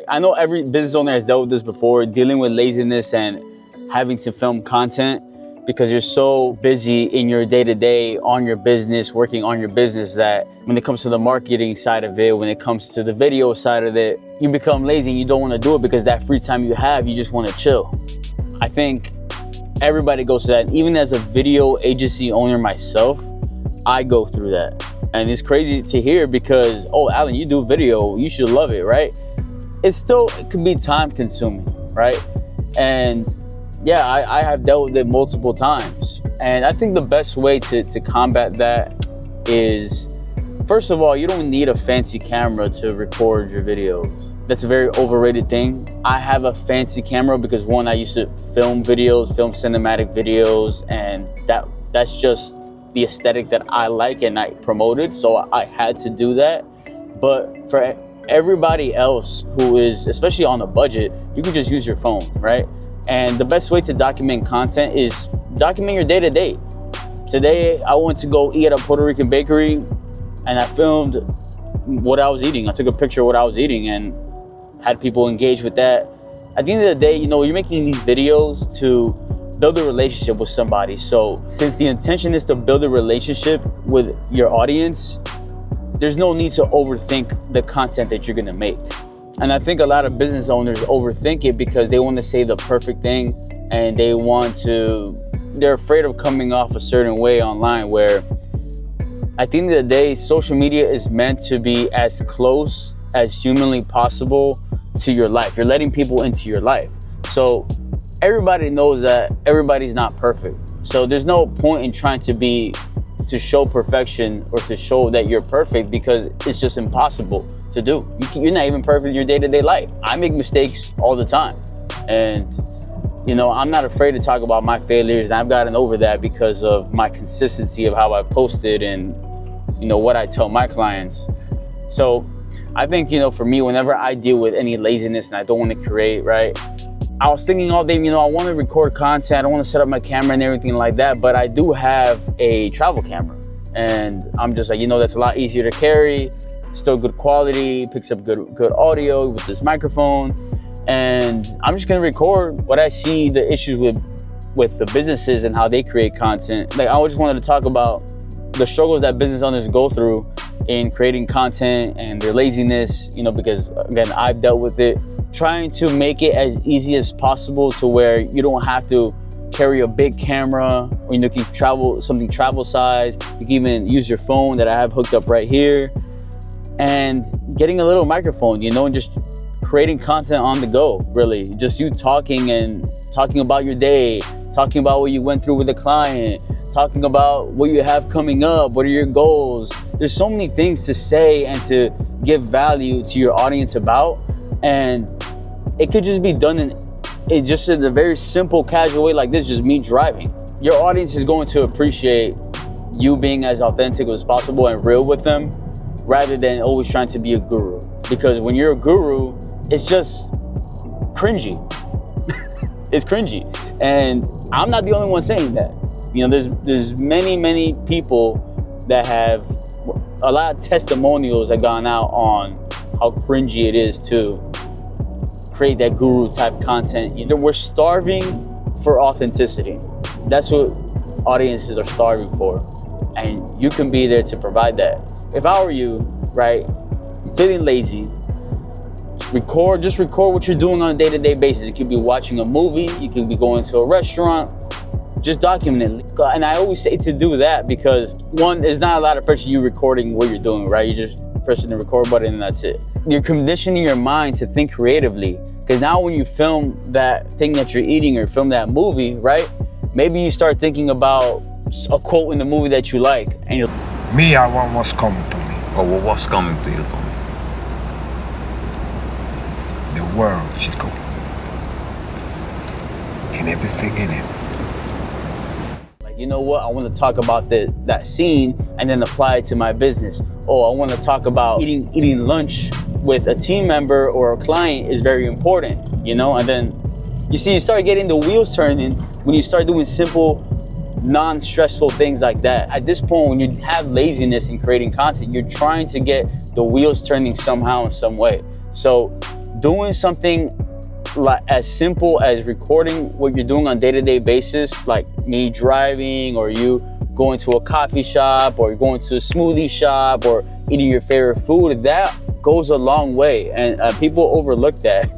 I know every business owner has dealt with this before, dealing with laziness and having to film content because you're so busy in your day-to-day on your business, working on your business, that when it comes to the marketing side of it, when it comes to the video side of it, you become lazy and you don't want to do it because that free time you have, you just want to chill. I think everybody goes through that. Even as a video agency owner myself, I go through that. And it's crazy to hear because, oh, Alan, you do video, you should love it, right? It can be time consuming, right? And yeah, I have dealt with it multiple times. And I think the best way to combat that is, first of all, you don't need a fancy camera to record your videos. That's a very overrated thing. I have a fancy camera because one, I used to film videos, film cinematic videos, and that's just the aesthetic that I like and I promoted, so I had to do that. But for everybody else who is, especially on a budget, you can just use your phone, right? And the best way to document content is document your day-to-day. Today, I went to go eat at a Puerto Rican bakery and I filmed what I was eating. I took a picture of what I was eating and had people engage with that. At the end of the day, you know, you're making these videos to build a relationship with somebody. So since the intention is to build a relationship with your audience, there's no need to overthink the content that you're gonna make. And I think a lot of business owners overthink it because they want to say the perfect thing and they're afraid of coming off a certain way online, where at the end of the day, social media is meant to be as close as humanly possible to your life. You're letting people into your life. So everybody knows that everybody's not perfect. So there's no point in trying to show perfection or to show that you're perfect, because it's just impossible to do. You're not even perfect in your day-to-day life. I make mistakes all the time. And, you know, I'm not afraid to talk about my failures, and I've gotten over that because of my consistency of how I posted and, you know, what I tell my clients. So I think, you know, for me, whenever I deal with any laziness and I don't want to create, right? I was thinking all day, you know, I want to record content, I want to set up my camera and everything like that, but I do have a travel camera. And I'm just like, you know, that's a lot easier to carry, still good quality, picks up good audio with this microphone. And I'm just going to record what I see the issues with the businesses and how they create content. Like, I just wanted to talk about the struggles that business owners go through in creating content and their laziness, you know, because again, I've dealt with it. Trying to make it as easy as possible to where you don't have to carry a big camera, or, you know, you can travel something travel size. You can even use your phone that I have hooked up right here, and getting a little microphone, you know, and just creating content on the go, really. Just you talking about your day, talking about what you went through with a client, talking about what you have coming up, what are your goals. There's so many things to say and to give value to your audience about, and it could just be done in a very simple, casual way like this, just me driving. Your audience is going to appreciate you being as authentic as possible and real with them, rather than always trying to be a guru. Because when you're a guru, it's just cringy. It's cringy. And I'm not the only one saying that. You know, there's many people that have a lot of testimonials that gone out on how cringy it is to create that guru type content. You know, we're starving for authenticity. That's what audiences are starving for. And you can be there to provide that. If I were you, right, feeling lazy, just record what you're doing on a day-to-day basis. You could be watching a movie, you could be going to a restaurant, just document it. And I always say to do that because, one, there's not a lot of pressure you recording what you're doing, right? You just pressing the record button and that's it. You're conditioning your mind to think creatively, because now when you film that thing that you're eating or film that movie, right? Maybe you start thinking about a quote in the movie that you like, and you're Me, I want what's coming to me. Or what's coming to you, Tommy? The world, Chico. And everything in it. like, you know what? I want to talk about that scene and then apply it to my business. Oh, I want to talk about eating lunch with a team member or a client is very important, you know? And then you start getting the wheels turning when you start doing simple, non-stressful things like that. At this point, when you have laziness in creating content, you're trying to get the wheels turning somehow in some way. So doing something like as simple as recording what you're doing on day-to-day basis, like me driving, or you going to a coffee shop, or going to a smoothie shop, or eating your favorite food, that goes a long way, and people overlook that.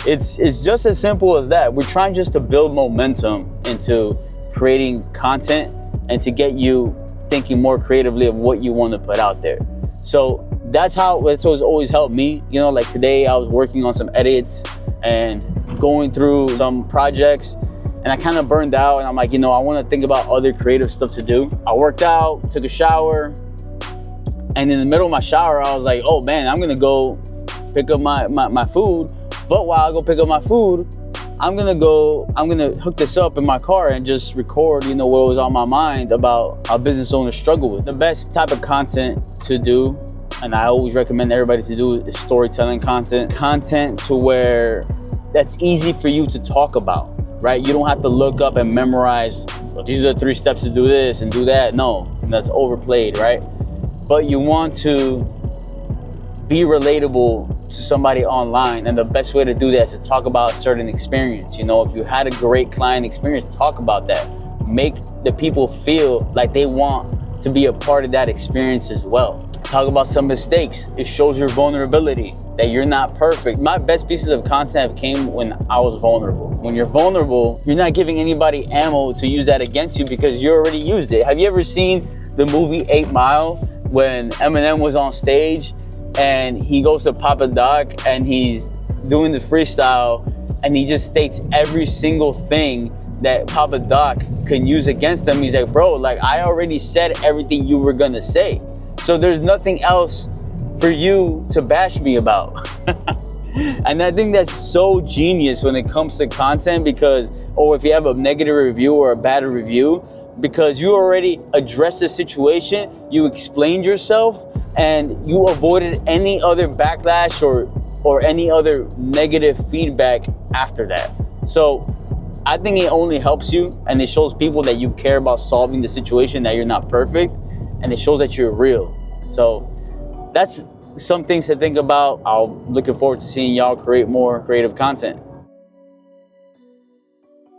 It's just as simple as that. We're trying just to build momentum into creating content and to get you thinking more creatively of what you want to put out there. So that's always helped me. You know, like today I was working on some edits and going through some projects, and I kind of burned out, and I'm like, you know, I want to think about other creative stuff to do. I worked out, took a shower, and in the middle of my shower, I was like, oh man, I'm gonna go pick up my food. But while I go pick up my food, I'm gonna hook this up in my car and just record, you know, what was on my mind about how business owners struggle with. The best type of content to do, and I always recommend everybody to do, is storytelling content. Content to where that's easy for you to talk about, right? You don't have to look up and memorize, well, these are the 3 steps to do this and do that. No, that's overplayed, right? But you want to be relatable to somebody online, and the best way to do that is to talk about a certain experience. You know, if you had a great client experience, talk about that. Make the people feel like they want to be a part of that experience as well. Talk about some mistakes. It shows your vulnerability, that you're not perfect. My best pieces of content came when I was vulnerable. When you're vulnerable, you're not giving anybody ammo to use that against you because you already used it. Have you ever seen the movie 8 Mile, when Eminem was on stage and he goes to Papa Doc and he's doing the freestyle, and he just states every single thing that Papa Doc can use against him? He's like, bro, like, I already said everything you were gonna say. So there's nothing else for you to bash me about. And I think that's so genius when it comes to content, because, or if you have a negative review or a bad review, because you already addressed the situation, you explained yourself, and you avoided any other backlash or any other negative feedback after that. So I think it only helps you, and it shows people that you care about solving the situation, that you're not perfect, and it shows that you're real. So that's some things to think about. I'm looking forward to seeing y'all create more creative content.